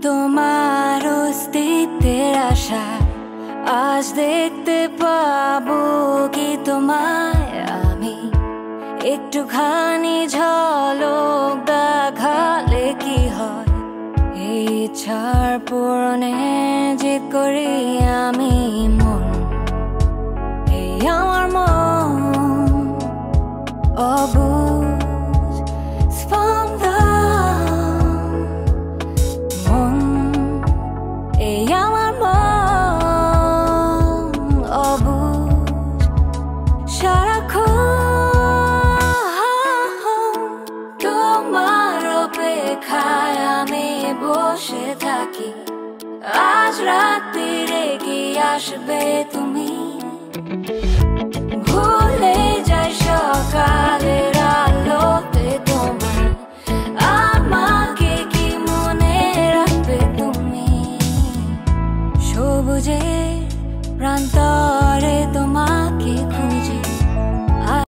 তোমার অস্তিত্বের আশায় আজ দেখতে পাবো কি তোমায় আমি, একটুখানি ঝলক দেখালে কি হয়। এই ইচ্ছার পূরণে জিদ করি আমি মন, এই আমার মন অবুঝ স্পন্দন। মন, এই আমার মন অবুঝ সারাক্ষণ তোমার অপেক্ষায় আমি বসে থাকি। আজ রাত্রিরে কি আসবে তুমি, ভুলে যাই সকালের আলোতে তোমার, আমাকে কি মনে রাখবে তুমি। সবুজের প্রান্তরে তোমাকে খুঁজি।